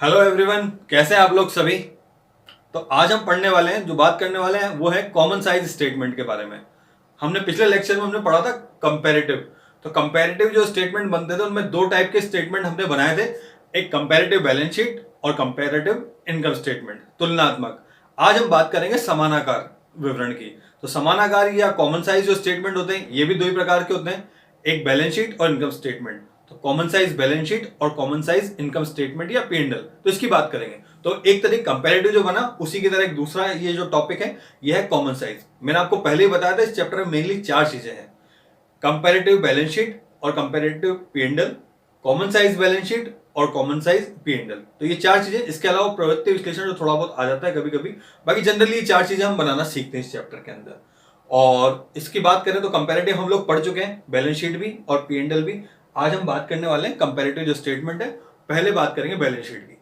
Hello everyone, कैसे हैं आप लोग सभी। तो आज हम पढ़ने वाले हैं, जो बात करने वाले हैं वो है कॉमन साइज स्टेटमेंट के बारे में। हमने पिछले लेक्चर में हमने पढ़ा था कंपैरेटिव। तो कंपैरेटिव जो स्टेटमेंट बनते थे उनमें दो टाइप के स्टेटमेंट हमने बनाए थे, एक कंपैरेटिव बैलेंस शीट और कंपैरेटिव इनकम स्टेटमेंट, तुलनात्मक। आज हम बात करेंगे समानाकार विवरण की। तो समानाकार या कॉमन साइज जो स्टेटमेंट होते हैं ये भी दो ही प्रकार के होते हैं, एक बैलेंस शीट और इनकम स्टेटमेंट। तो कॉमन साइज बैलेंस शीट और कॉमन साइज इनकम स्टेटमेंट या पीएनएल, तो इसकी बात करेंगे। तो एक तरीके कंपैरेटिव जो बना उसी की तरह एक दूसरा ये जो टॉपिक है ये है कॉमन साइज। मैंने आपको पहले ही बताया था इस चैप्टर में मेनली चार चीजें हैं, कंपैरेटिव बैलेंस शीट और comparative PNL, common size balance sheet और कॉमन साइज पीएनएल। तो ये चार चीजें, इसके अलावा प्रवृत्ति विश्लेषण जो थोड़ा बहुत आ जाता है कभी कभी, बाकी जनरली ये चार चीजें हम बनाना सीखते हैं इस चैप्टर के अंदर। और इसकी बात करें तो कंपैरेटिव हम लोग पढ़ चुके हैं, बैलेंस शीट भी और पीएनएल भी। आज हम बात करने वाले हैं कंपैरेटिव जो स्टेटमेंट है, पहले बात करेंगे बैलेंस शीट की,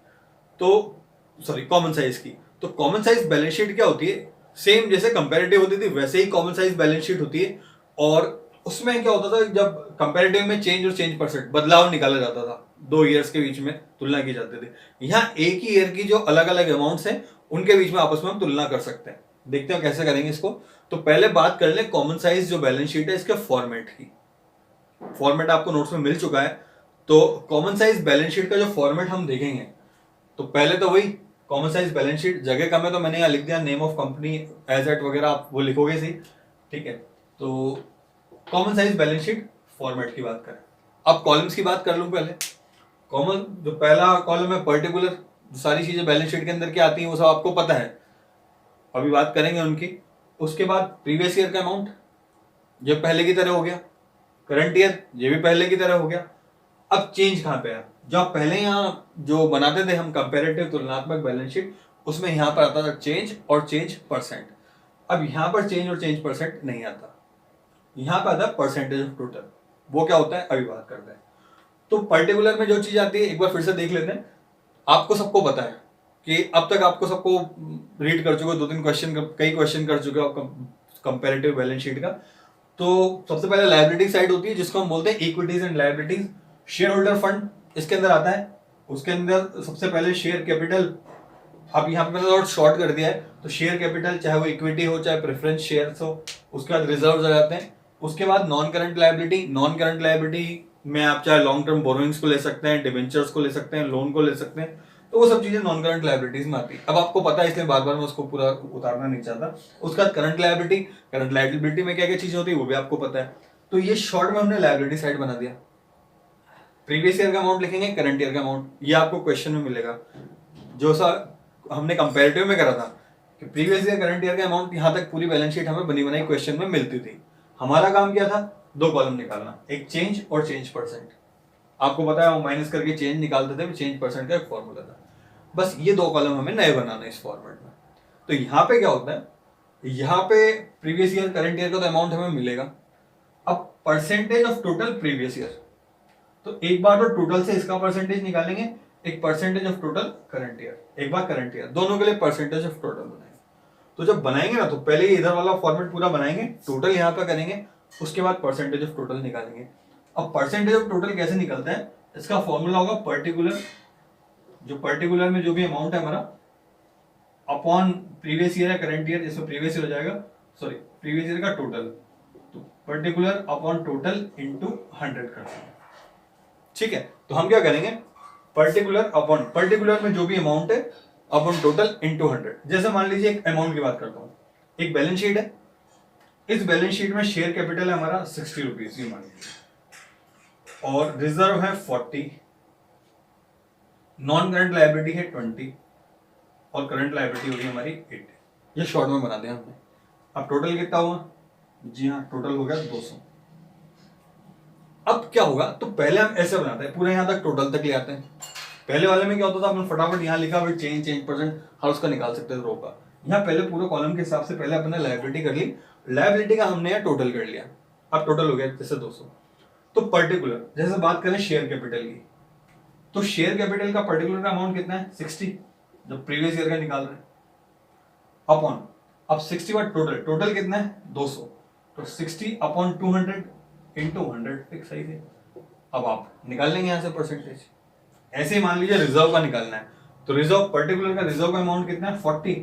तो सॉरी कॉमन साइज की। तो कॉमन साइज बैलेंस शीट क्या होती है, सेम जैसे कंपैरेटिव होती थी वैसे ही कॉमन साइज बैलेंस शीट होती है। और उसमें क्या होता था, जब कंपैरेटिव में चेंज और चेंज परसेंट बदलाव निकाला जाता था, दो ईयर्स के बीच में तुलना की जाती थी। यहाँ एक ही ईयर की जो अलग अलग अमाउंट्स हैं उनके बीच में आपस में हम तुलना कर सकते हैं। देखते हैं कैसे करेंगे इसको। तो पहले बात कर ले कॉमन साइज जो बैलेंस शीट है इसके फॉर्मेट की। फॉर्मेट आपको नोट्स में मिल चुका है। तो कॉमन साइज बैलेंस शीट का जो फॉर्मेट हम देखेंगे, तो पहले तो वही कॉमन साइज बैलेंस शीट, जगह कम है तो मैंने यहाँ लिख दिया नेम ऑफ कंपनी, एजेट वगैरह आप वो लिखोगे सही, ठीक है। तो common size balance sheet format की बात करें, अब कॉलम्स की बात कर लूं पहले। कॉमन जो पहला कॉलम है पर्टिकुलर, सारी चीजें बैलेंस शीट के अंदर क्या आती है वो सब आपको पता है, अभी बात करेंगे उनकी। उसके बाद प्रीवियस ईयर का अमाउंट, ये पहले की तरह हो गया। करंट ईयर, ये भी पहले की तरह हो गया। अब चेंज कहां पे है, जो आप पहले यहाँ जो बनाते थे हम कंपैरेटिव तुलनात्मक बैलेंस शीट, उसमें यहां पर आता था चेंज और चेंज परसेंट। अब यहां पर चेंज और चेंज परसेंट नहीं आता, यहां पर आता है परसेंटेज ऑफ टोटल। वो क्या होता है अभी बात करते हैं। तो पर्टिकुलर में जो चीज आती है एक बार फिर से देख लेते हैं। आपको सबको पता है कि अब तक आपको सबको रीड कर चुके हो, दो तीन क्वेश्चन, कई क्वेश्चन कर चुके हो कंपैरेटिव बैलेंस शीट का। तो सबसे पहले लायबिलिटी साइड होती है जिसको हम बोलते हैं equities and liabilities. Share holder fund इसके अंदर आता है। उसके अंदर सबसे पहले शेयर कैपिटल, अब यहाँ पे मैंने थोड़ा शॉर्ट कर दिया है, तो शेयर कैपिटल चाहे वो इक्विटी हो चाहे प्रेफरेंस शेयर्स हो। उसके बाद रिजर्व आ जाते हैं। उसके बाद non current liability, non current liability में आप चाहे लॉन्ग टर्म बोरोइंग्स को ले सकते हैं, डिबेंचर्स को ले सकते हैं, लोन को ले सकते हैं। तो वो सब चीजें नॉन करंट लायबिलिटीज में आती है। अब आपको पता है इसलिए बार बार मैं उसको पूरा उतारना नहीं चाहता। उसके बाद करंट लायबिलिटी, करंट लायबिलिटी में क्या क्या चीजें होती है वो भी आपको पता है। तो ये शॉर्ट में हमने लायबिलिटी साइड बना दिया। प्रीवियस ईयर का अमाउंट लिखेंगे, करंट ईयर का अमाउंट, ये आपको क्वेश्चन में मिलेगा। जो सा हमने कंपैरेटिव में करा था कि प्रीवियस ईयर करंट ईयर का अमाउंट, यहां तक पूरी बैलेंस शीट हमें बनी बनाई क्वेश्चन में मिलती थी। हमारा काम क्या था, दो कॉलम निकालना, एक चेंज और चेंज परसेंट। आपको पता है वो माइनस करके चेंज निकालते थे, चेंज परसेंट का एक फॉर्मूला था। बस ये दो कॉलम हमें नए बनाना है इस फॉर्मेट में। तो यहाँ पे क्या होता है, यहाँ पे प्रीवियस ईयर करंट ईयर का तो अमाउंट हमें मिलेगा। अब percentage of total previous year, तो एक बार तो टोटल से इसका परसेंटेज निकालेंगे, एक percentage of total current year, एक बार करंट ईयर, दोनों के लिए परसेंटेज ऑफ टोटल बनाएंगे। तो जब बनाएंगे ना तो पहले इधर वाला फॉर्मेट पूरा बनाएंगे, टोटल यहाँ पर करेंगे, उसके बाद परसेंटेज ऑफ टोटल निकालेंगे। अब परसेंटेज ऑफ टोटल कैसे निकलता है, इसका फॉर्मूला होगा पर्टिकुलर, जो पर्टिकुलर में जो भी अमाउंट है हमारा अपॉन प्रीवियस ईयर है करंट ईयर, इसमें प्रीवियस ईयर हो जाएगा, सॉरी प्रीवियस ईयर का टोटल, तो पर्टिकुलर अपॉन टोटल इंटू 100 करते हैं। ठीक है, तो हम क्या करेंगे, पर्टिकुलर अपॉन पर्टिकुलर में जो भी अमाउंट है अपॉन टोटल इंटू 100। जैसे मान लीजिए एक अमाउंट की बात करता हूं, एक बैलेंस शीट है, इस बैलेंस शीट में शेयर कैपिटल है हमारा 60 रुपीज, ये मान लीजिए, और रिजर्व है 40, नॉन करंट लायबिलिटी है 20 और करंट लायबिलिटी होगी हमारी 80। ये शॉर्ट में बना दिया हमने। अब टोटल कितना हुआ, जी हाँ टोटल हो गया 200। अब क्या होगा, तो पहले हम ऐसे बनाते हैं, पूरे यहां तक टोटल तक ले आते हैं। पहले वाले में क्या होता था, आपने फटाफट यहाँ लिखा फिर चेंज चेंज परसेंट हर उसका निकाल सकते थे रो का। यहाँ पहले पूरे कॉलम के हिसाब से पहले अपने लायबिलिटी कर ली, लायबिलिटी का हमने यहाँ टोटल कर लिया। अब टोटल हो गया जैसे 200। तो पर्टिकुलर जैसे बात करें शेयर कैपिटल की, तो शेयर कैपिटल का पर्टिकुलर का अमाउंट कितना है 60, जब प्रीवियस ईयर का निकाल रहे हैं, अपॉन अब 60 बार टोटल, टोटल कितना है 200, तो 60 अपॉन 200 इंटू 100 फिक्स सही थे। अब आप निकाल लेंगे यहां से परसेंटेज। ऐसे ही मान लीजिए रिजर्व का निकालना है, तो रिजर्व, पर्टिकुलर का रिजर्व का अमाउंट कितना है 40,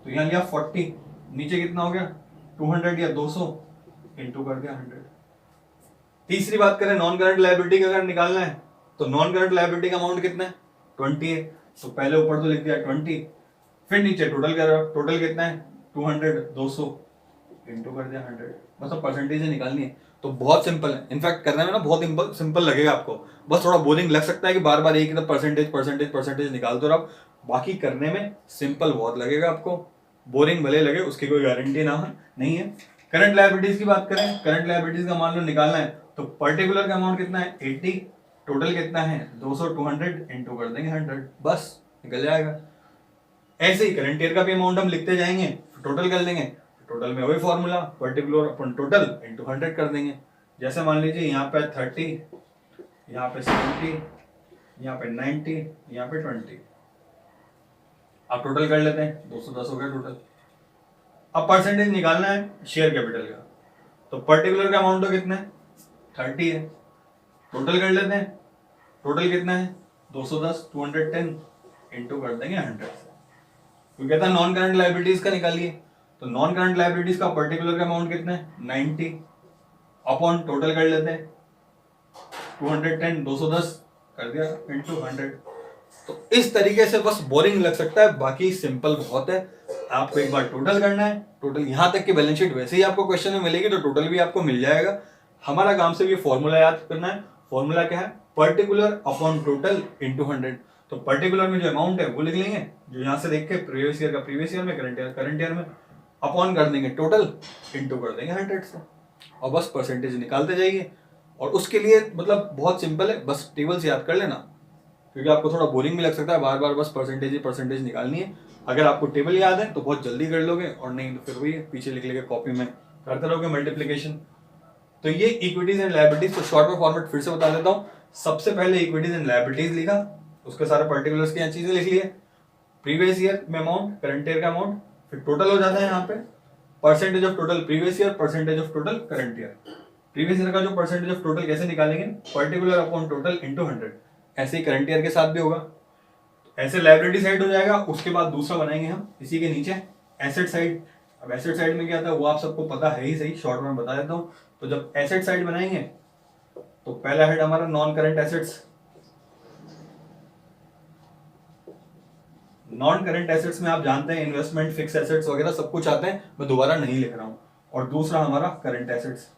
तो यहाँ लिया 40, नीचे कितना हो गया 200 या 200 इंटू कर दिया 100। तीसरी बात करें नॉन करंट लायबिलिटी का अगर निकालना है तो नॉन करंट लायबिलिटी का अमाउंट कितना है 20 है, तो पहले ऊपर तो लिख दिया 20, फिर नीचे टोटल कर रहा हूं, टोटल कितना है 200, 200 इंटू कर दिया 100, मतलब परसेंटेज निकालनी है। तो बहुत सिंपल है, इनफैक्ट करने में ना बहुत सिंपल लगेगा आपको, बस थोड़ा बोरिंग लग सकता है कि बार बार एक ही परसेंटेज परसेंटेज परसेंटेज निकालते रहो, बाकी करने में सिंपल बहुत लगेगा आपको, बोरिंग भले लगे उसकी कोई गारंटी ना नहीं है। करंट लायबिलिटीज की बात करें, करंट लायबिलिटीज का मान लो निकालना है तो पर्टिकुलर का अमाउंट कितना है 80, टोटल कितना है 200, 200 इंटू कर देंगे 100, बस निकल जाएगा। ऐसे ही करंट ईयर का भी अमाउंट हम लिखते जाएंगे, टोटल कर लेंगे, टोटल में वही फॉर्मूला पर्टिकुलर अपन टोटल इंटू 100 कर देंगे। जैसे मान लीजिए यहाँ पे 30, यहाँ पे 70, यहाँ पे 90, यहाँ पे 20, आप टोटल कर लेते हैं 210 हो गया टोटल। अब परसेंटेज निकालना है शेयर कैपिटल का, तो पर्टिकुलर का अमाउंट तो कितना है 30 है, टोटल कर लेते हैं, टोटल कितना है 210, 210 इंटू कर देंगे 100 से, क्योंकि कहता है नॉन करंट लायबिलिटीज का निकालिए, तो नॉन करंट लायबिलिटीज का पर्टिकुलर का अमाउंट कितना है 90 अपॉन टोटल कर लेते हैं 210, 210 कर दिया इंटू 100। तो इस तरीके से बस बोरिंग लग सकता है, बाकी सिंपल बहुत है। आपको एक बार टोटल करना है, टोटल यहां तक की बैलेंस शीट वैसे ही आपको क्वेश्चन में मिलेगी तो टोटल भी आपको मिल जाएगा। हमारा काम से ये फॉर्मूला याद करना है, फॉर्मूला क्या है पर्टिकुलर अपॉन टोटल इंटू 100। तो पर्टिकुलर में जो अमाउंट है वो लिख लेंगे, जो यहाँ से देख के प्रीवियस ईयर का प्रीवियस ईयर में, करंट ईयर में, अपॉन कर देंगे टोटल इंटू कर देंगे 100 से, और बस परसेंटेज निकालते जाइए। और उसके लिए मतलब बहुत सिंपल है, बस टेबल से याद कर लेना, क्योंकि आपको थोड़ा बोरिंग भी लग सकता है बार बार बस परसेंटेज ही परसेंटेज निकालनी है। अगर आपको टेबल याद है तो बहुत जल्दी कर लोगे, और नहीं तो फिर वही पीछे लिख लेके कॉपी में करते रहोगे मल्टीप्लीकेशन। तो ये इक्विटीज एंड लायबिलिटीज को शॉर्ट में फॉर्मेट फिर से बता देता हूँ। सबसे पहले इक्विटीज एंड लायबिलिटीज लिखा, उसके सारे पर्टिकुलर्स की चीजें लिख लिए, प्रीवियस ईयर में अमाउंट, करंट ईयर का अमाउंट, फिर टोटल हो जाता है यहाँ पे percentage of total previous year, percentage of total current year. Previous year का जो परसेंटेज ऑफ टोटल कैसे निकालेंगे पर्टिकुलर अपॉन टोटल इंटू 100, ऐसे ही करंट ईयर के साथ भी होगा। ऐसे लायबिलिटी साइड हो जाएगा, उसके बाद दूसरा बनाएंगे हम इसी के नीचे एसेट साइड। अब एसेट साइड में क्या था वो आप सबको पता है ही, सही शॉर्ट में बता देता हूँ। तो जब एसेट साइड बनाएंगे तो पहला हेड हमारा non current assets, non current assets में आप जानते हैं इन्वेस्टमेंट, फिक्स एसेट्स वगैरह सब कुछ आते हैं, मैं दोबारा नहीं लिख रहा हूं। और दूसरा हमारा करंट एसेट्स,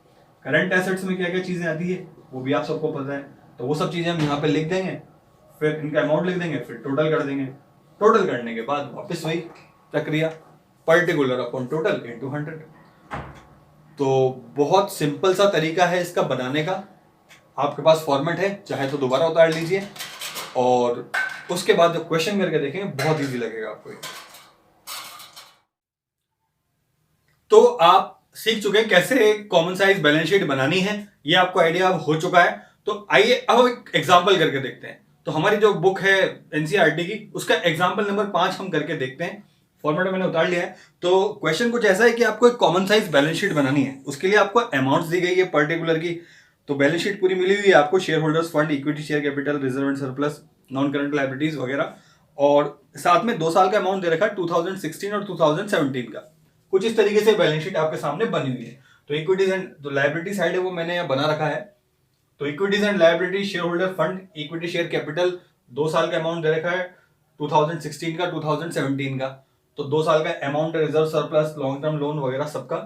करंट एसेट्स में क्या क्या चीजें आती है वो भी आप सबको पता है, तो वो सब चीजें हम यहाँ पे लिख देंगे, फिर इनका अमाउंट लिख देंगे, फिर टोटल कर देंगे। टोटल करने के बाद वापस वही प्रक्रिया पर्टिकुलर अपॉन टोटल इंटू 100। तो बहुत सिंपल सा तरीका है इसका बनाने का, आपके पास फॉर्मेट है चाहे तो दोबारा उतार लीजिए, और उसके बाद जब क्वेश्चन करके देखेंगे बहुत इजी लगेगा आपको। तो आप सीख चुके हैं कैसे कॉमन साइज बैलेंस शीट बनानी है, ये आपको आइडिया अब हो चुका है। तो आइए अब एक एग्जांपल करके देखते हैं। तो हमारी जो बुक है एनसीईआरटी की, उसका एग्जांपल नंबर 5 हम करके देखते हैं। फॉर्मेट मैंने उतार लिया है। तो क्वेश्चन कुछ ऐसा है कि आपको एक कॉमन साइज बैलेंस शीट बनानी है, उसके लिए आपको अमाउंट्स दी गई है पर्टिकुलर की। तो बैलेंस शीट पूरी मिली हुई है आपको, share holders fund, equity, share capital, reserve and surplus, non current liabilities वगैरह, और साथ में 2 साल का अमाउंट दे रखा है 2016 और 2017 का। कुछ इस तरीके से बैलेंस शीट आपके सामने बनी हुई है। तो इक्विटीज एंड जो लायबिलिटी साइड है वो मैंने यहाँ बना रखा है। तो equities and liability, share holder fund, equity, share capital, 2 साल का अमाउंट दे रखा है 2016 का, 2017 का। तो 2 साल का amount, reserve, surplus, long term loan वगैरह सबका।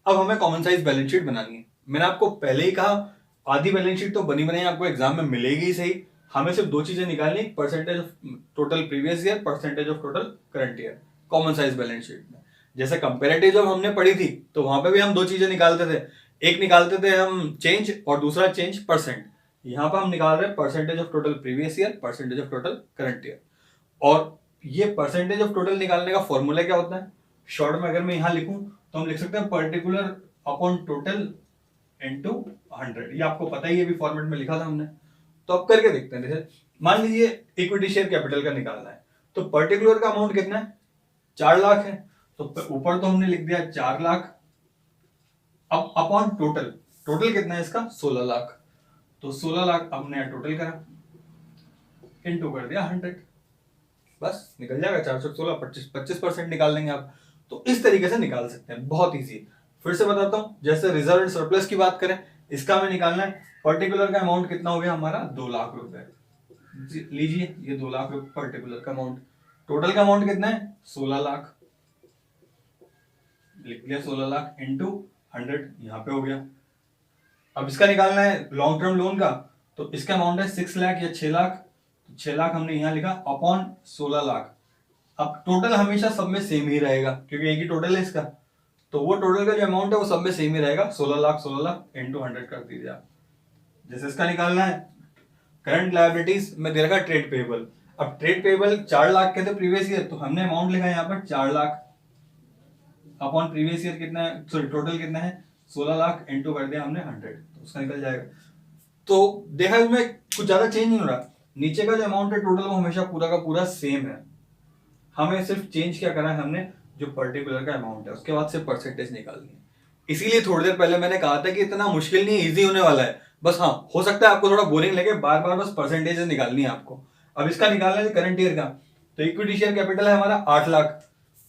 अब हमें कॉमन साइज बैलेंस शीट बनानी है। मैंने आपको पहले ही कहा आधी बैलेंस शीट तो बनी बनाई आपको एग्जाम में मिलेगी ही सही। हमें सिर्फ 2 चीजें निकालनी, percentage of total previous year, percentage of total current year common size balance sheet में। जैसे कंपेरेटिव जब हमने पढ़ी थी तो वहां पे भी हम 2 चीजें निकालते थे, एक निकालते थे हम चेंज और दूसरा चेंज परसेंट। यहां पर हम निकाल रहे हैं percentage of total previous year, percentage of total current year. और ये परसेंटेज ऑफ टोटल निकालने का फॉर्मूला क्या होता है, शॉर्ट में अगर मैं यहां लिखूं तो हम लिख सकते हैं पर्टिकुलर अपॉन टोटल इनटू 100। ये आपको पता ही है, भी फॉर्मेट में लिखा था हमने। तो अब करके देखते हैं। जैसे मान लीजिए इक्विटी शेयर कैपिटल का निकालना है, तो पर्टिकुलर का अमाउंट कितना है 4 लाख है, तो ऊपर तो हमने लिख दिया 4 लाख। अब अपॉन टोटल, टोटल कितना है इसका 16 लाख, तो 16 लाख हमने टोटल करा, इनटू कर दिया 100। बस निकल जाएगा 416, 25% निकाल लेंगे आप। तो इस तरीके से निकाल सकते हैं, बहुत ईजी। फिर से बताता हूँ, जैसे रिजर्व एंड सरप्लस की बात करें, इसका हमें निकालना है। पर्टिकुलर का अमाउंट कितना हो गया हमारा, 2 लाख रुपए। लीजिए ये 2 लाख रुपए पर्टिकुलर का अमाउंट। टोटल का अमाउंट कितना है, 16 लाख। लिख लिया 16 लाख इंटू 100, यहाँ पे हो गया। अब इसका निकालना है लॉन्ग टर्म लोन का, तो इसका अमाउंट है 6 लाख या 6 लाख। तो 6 लाख हमने यहाँ लिखा अपॉन 16 लाख। अब टोटल हमेशा सब में सेम ही रहेगा, क्योंकि एक ही टोटल है इसका। तो वो टोटल का जो अमाउंट है वो सब में सेम ही रहेगा, 16 लाख 16 लाख इंटू 100 कर दीजिए आप। जैसे इसका निकालना है करंट लायबिलिटीज में दे रखा ट्रेड पेबल। अब ट्रेड पेबल 4 लाख के थे प्रीवियस ईयर, तो हमने अमाउंट लिखा यहाँ पर 4 लाख अपॉन प्रीवियस ईयर कितना है, सॉरी टोटल कितना है 16 लाख इंटू कर दिया हमने 100, तो उसका निकल जाएगा। तो देखा इसमें कुछ ज्यादा चेंज नहीं हो रहा, नीचे का जो अमाउंट है टोटल वो हमेशा पूरा का पूरा सेम है। हमें सिर्फ चेंज क्या करा है, हमने जो पर्टिकुलर का अमाउंट है उसके बाद से परसेंटेज निकालनी है। इसीलिए थोड़ी देर पहले मैंने कहा था कि इतना मुश्किल नहीं, इजी होने वाला है। बस हाँ, हो सकता है आपको थोड़ा बोरिंग लगे, बार बार बस परसेंटेज निकालनी है आपको। अब इसका निकालना है करंट ईयर का, तो इक्विटी शेयर कैपिटल है हमारा 8 लाख।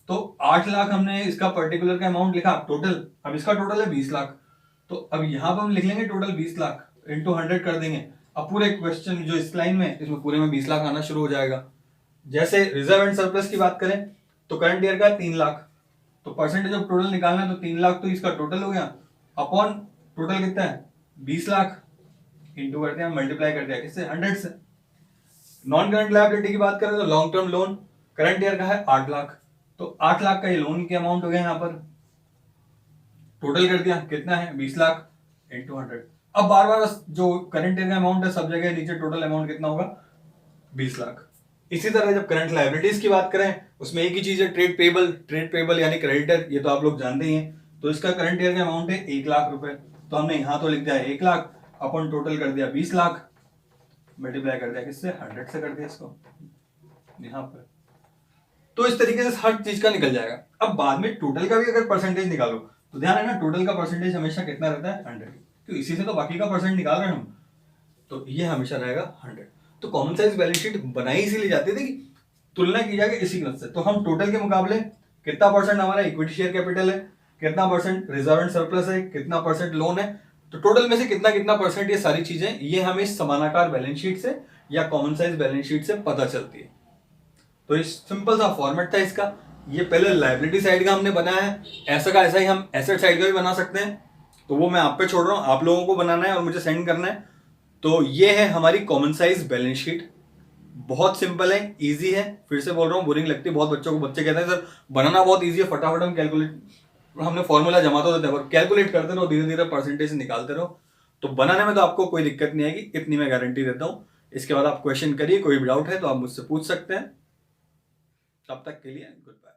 तो 8 लाख हमने इसका पर्टिकुलर का अमाउंट लिखा टोटल। अब इसका टोटल है 20 लाख, तो अब यहां पर हम लिख लेंगे टोटल 20 लाख इंटू 100 कर देंगे। अब पूरे क्वेश्चन जो इस लाइन में, इसमें पूरे में 20 लाख आना शुरू हो जाएगा। जैसे रिजर्व एंड सरप्लस की बात करें, तो करंट ईयर का 3 लाख, तो परसेंटेज ऑफ टोटल निकालना है, तो 3 लाख तो इसका टोटल हो गया, अपॉन टोटल कितना है 20 लाख इंटू करते हैं, मल्टीप्लाई कर दिया किससे, 100 से। नॉन करंट लायबिलिटी की बात करें तो long term loan current year का है 8 लाख, तो 8 लाख का ये लोन के अमाउंट हो गया यहाँ पर। टोटल कर दिया कितना है 20 लाख इंटू 100। अब बार बार जो करंट ईयर का अमाउंट है सब जगह नीचे टोटल अमाउंट कितना होगा 20 लाख। इसी तरह जब करंट लायबिलिटीज की बात करें, उसमें एक ही चीज है ट्रेड पेबल। ट्रेड पेबल यानी क्रेडिटर, ये तो आप लोग जानते ही हैं। तो इसका करंट ईयर का अमाउंट है 1 लाख रुपए, तो हमने यहां तो लिख दिया 1 लाख अपन टोटल कर दिया 20 लाख, मल्टीप्लाई कर दिया किससे, 100 से कर दिया इसको यहां पर। तो इस तरीके से हर चीज का निकल जाएगा। अब बाद में टोटल का भी अगर परसेंटेज निकालो, तो ध्यान है ना टोटल का परसेंटेज हमेशा कितना रहता है 100, तो इसी से तो बाकी का परसेंट निकाल रहे हैं हम, तो ये हमेशा रहेगा 100। तो कॉमन साइज बैलेंस शीट बनाई इसीलिए जाती थी कि तुलना की जाएगी इसी गलत से। तो हम टोटल के मुकाबले कितना परसेंट हमारा इक्विटी शेयर कैपिटल है, कितना परसेंट रिजर्व एंड सरप्लस है, कितना परसेंट लोन है, तो टोटल में से कितना कितना परसेंट, ये सारी चीजें ये हमें समानाकार बैलेंस शीट से या कॉमन साइज बैलेंस शीट से पता चलती है। तो इस सिंपल सा फॉर्मेट था इसका। ये पहले लायबिलिटी साइड का हमने बनाया है, ऐसा का ऐसा ही हम एसेट साइड का भी बना सकते हैं। तो वो मैं आप पे छोड़ रहा हूँ, आप लोगों को बनाना है और मुझे सेंड करना है। तो ये है हमारी कॉमन साइज बैलेंस शीट, बहुत सिंपल है, इजी है। फिर से बोल रहा हूँ, बोरिंग लगती है बहुत बच्चों को, बच्चे कहते हैं सर बनाना बहुत इजी है, फटाफट हम कैलकुलेट, हमने फॉर्मूला जमा तो देते हैं, कैलकुलेट करते रहो, धीरे धीरे परसेंटेज निकालते रहो। तो बनाने में तो आपको कोई दिक्कत नहीं आएगी, इतनी मैं गारंटी देता हूँ। इसके बाद आप क्वेश्चन करिए, कोई भी डाउट है तो आप मुझसे पूछ सकते हैं। तब तक के लिए गुड बाय।